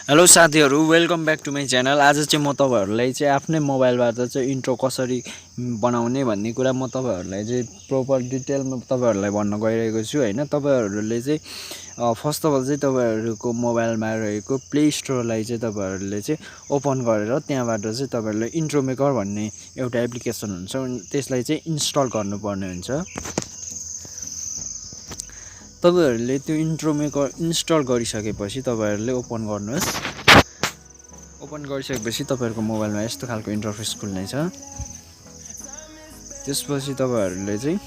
Hello साथीहरु welcome back to my channel. आज चाहिँ म तपाईहरुलाई चाहिँ आफ्नै मोबाइलबाट चाहिँ इन्ट्रो कसरी बनाउने भन्ने कुरा म तपाईहरुलाई चाहिँ प्रोपर डिटेलमा तपाईहरुलाई भन्न गइरहेको छु हैन। तपाईहरुले चाहिँ फर्स्ट अफ अल चाहिँ तपाईहरुको मोबाइलमा रहेको प्ले स्टोरलाई चाहिँ तपाईहरुले चाहिँ ओपन गरेर त्यहाँबाट चाहिँ तपाईहरुले इन्ट्रो मेकर भन्ने एउटा एप्लिकेसन हुन्छ, त्यसलाई चाहिँ इन्स्टल गर्नुपर्ने हुन्छ। तपाईहरुले त्यो इन्ट्रो मेकर इन्स्टल गरिसकेपछि तपाईहरुले ओपन गर्नुहोस्। ओपन गरिसकेपछि तपाईहरुको मोबाइलमा यस्तो खालको इन्टरफेस खुल्नेछ। त्यसपछि तपाईहरुले चाहिँ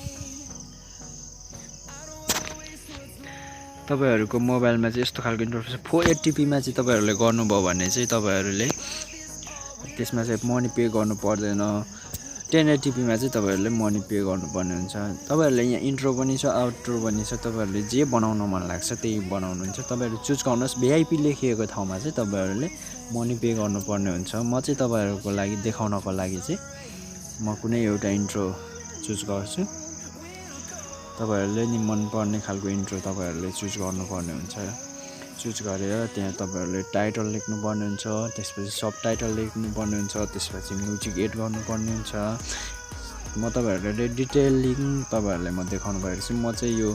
तपाईहरुको मोबाइलमा चाहिँ यस्तो खालको इन्टरफेस 480p मा चाहिँ तपाईहरुले गर्नुभयो भने चाहिँ तपाईहरुले त्यसमा चाहिँ मनी पे गर्नु पर्दैन। 1080p मा चाहिँ तपाईहरुले मनी पे गर्नुपर्ने हुन्छ। तपाईहरुले यहाँ इन्ट्रो पनि छ, आउट्रो पनि छ। तपाईहरुले जे बनाउन मन लाग्छ त्यही बनाउनुहुन्छ। तपाईहरु चुज गर्नुहोस्। भिआइपी लेखिएको ठाउँमा चाहिँ तपाईहरुले मनी पे गर्नुपर्ने हुन्छ। म चाहिँ तपाईहरुको लागि देखाउनको लागि चाहिँ म कुनै एउटा इन्ट्रो चुज गर्छु। तपाईहरुले नि मन पर्ने खालको इन्ट्रो तपाईहरुले चुज गर्नुपर्ने हुन्छ। चुज गरेर त्यहाँ तपाईहरुले टाइटल लेख्नुपर्ने हुन्छ, त्यसपछि सब टाइटल लेख्नुपर्ने हुन्छ, त्यसपछि म्युजिक एड गर्नुपर्ने हुन्छ। म तपाईहरुले डिटेलिङ तपाईहरुलाई म देखाउन गएको छु। म चाहिँ यो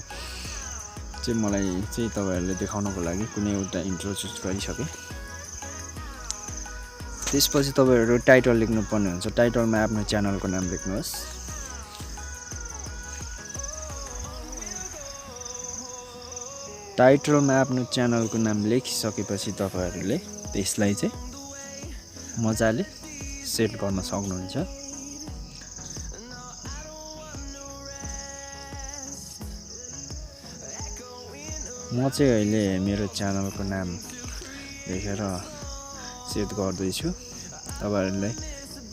चाहिँ मलाई चाहिँ तपाईहरुले देखाउनको लागि कुनै एउटा इन्ट्रो चुज गरिसके। त्यसपछि तपाईहरु टाइटल लेख्नुपर्ने हुन्छ। टाइटलमा आफ्नो च्यानलको नाम लेख्नुहोस्। टाइटलमा आफ्नो च्यानलको नाम लेखिसकेपछि तपाईहरुले त्यसलाई चाहिँ मजाले सेट गर्न सक्नुहुन्छ। म चाहिँ अहिले मेरो च्यानलको नाम लेखेर सेट गर्दै छु। तपाईहरुले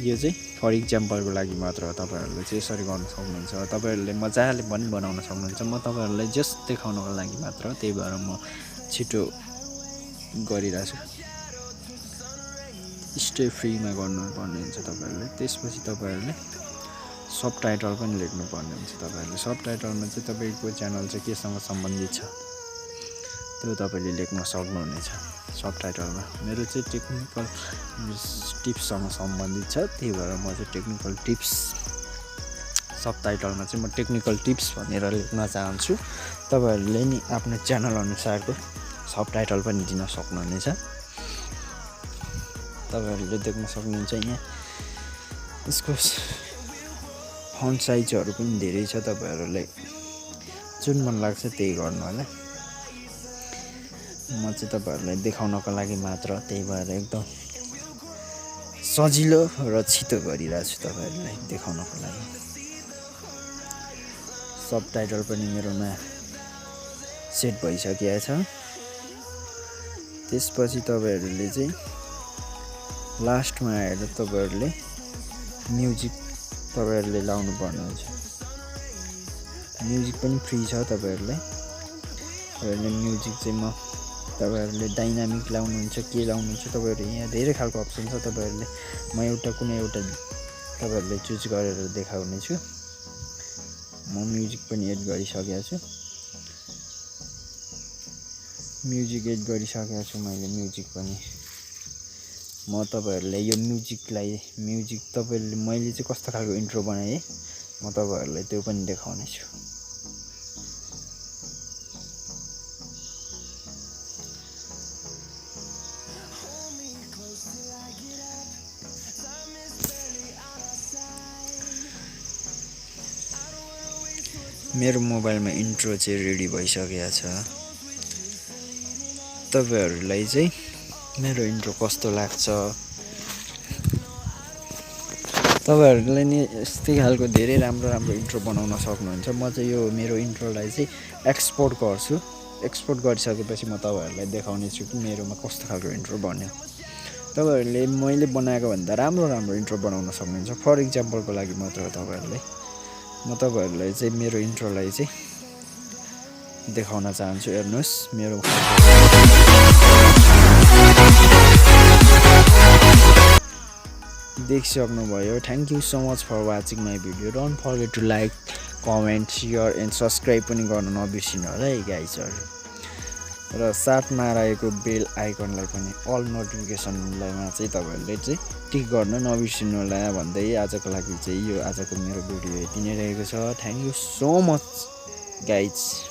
यो चाहिँ फर एक्जाम्पलको लागि मात्र हो। तपाईहरुले चाहिँ यसरी गर्न सक्नुहुन्छ। तपाईहरुले मजाले पनि बनाउन सक्नुहुन्छ। म तपाईहरुलाई जस्ट देखाउनको लागि मात्र, त्यही भएर म छिटो गरिरहेछु। स्टे फ्रीमा गर्नुपर्ने हुन्छ तपाईहरुले। त्यसपछि तपाईहरुले सब टाइटल पनि लेख्नुपर्ने हुन्छ। तपाईहरुले सब टाइटलमा चाहिँ तपाईको च्यानल चाहिँ केसँग सम्बन्धित छ त्यो तपाईले लेख्न सक्नुहुनेछ सब टाइटलमा। मेरो चाहिँ टेक्निकल टिप्ससँग सम्बन्धित छ, त्यही भएर म चाहिँ टेक्निकल टिप्स सब टाइटलमा चाहिँ म टेक्निकल टिप्स भनेर लेख्न चाहन्छु। तपाईहरुले नि आफ्नो च्यानल अनुसारको सब टाइटल पनि दिन सक्नुहुनेछ। तपाईहरुले देख्न सक्नुहुन्छ यहाँ यसको फन्ट साइजहरु पनि धेरै छ। तपाईहरुले जुन मन लाग्छ त्यही गर्नु होला। म चाहिँ तपाईहरुलाई देखाउनको लागि मात्र, त्यही भएर एकदम सजिलो र छिटो गरिरहेको छु तपाईहरुलाई देखाउनको लागि। सब टाइटल पनि मेरोमा सेट भइसकेको छ। त्यसपछि तपाईहरुले चाहिँ लास्टमा आएर तपाईहरुले म्युजिक तपाईहरुले लाउनु पर्ने हुन्छ। म्युजिक पनि फ्री छ तपाईहरुलाई। तपाईहरुले म्युजिक चाहिँ तपाईहरुले डाइनामिक लाउनुहुन्छ के लाउनुहुन्छ तपाईहरु यहाँ धेरै खालको अप्सन छ। तपाईहरुले म एउटा कुनै एउटा तपाईहरुले चुज गरेर देखाउने छु। म म्युजिक पनि एड गरिसकेको छु। म्युजिक एड गरिसकेको छु मैले। म्युजिक पनि म तपाईहरुलाई यो म्युजिक तपाईहरुले मैले चाहिँ कस्तो खालको इन्ट्रो बनाए म तपाईहरुलाई त्यो पनि देखाउने छु। मेरो मोबाइलमा इन्ट्रो चाहिँ रेडी भइसकेको छ। तपाईहरुलाई चाहिँ मेरो इन्ट्रो कस्तो लाग्छ? तपाईहरुले नि यस्तै खालको धेरै राम्रो राम्रो इन्ट्रो बनाउन सक्नुहुन्छ। म चाहिँ यो मेरो इन्ट्रोलाई चाहिँ एक्सपोर्ट गर्छु। एक्सपोर्ट गरिसकेपछि म तपाईहरुलाई देखाउने छु कि मेरोमा कस्तो खालको इन्ट्रो बन्यो। तपाईहरुले मैले बनाएको भन्दा राम्रो राम्रो इन्ट्रो बनाउन सक्नुहुन्छ। फर एक्जाम्पलको लागि मात्र हो तपाईहरुले। म तपाईहरुलाई चाहिँ मेरो इन्ट्रोलाई चाहिँ देखाउन चाहन्छु। हेर्नुस् मेरो देखिसक्नुभयो। Thank you so much for watching my video. Don't forget to like, comment, share and subscribe पनि गर्न नबिर्सिनु होला है गाइजहरु। र साथमा रहेको बेल आइकनलाई पनि अल नोटिफिकेसनलाईमा चाहिँ तपाईँहरूले चाहिँ टिक गर्न नबिर्सिनु होला भन्दै आजको लागि चाहिँ यो आजको मेरो भिडियो यति नै रहेको छ। Thank you so much guys.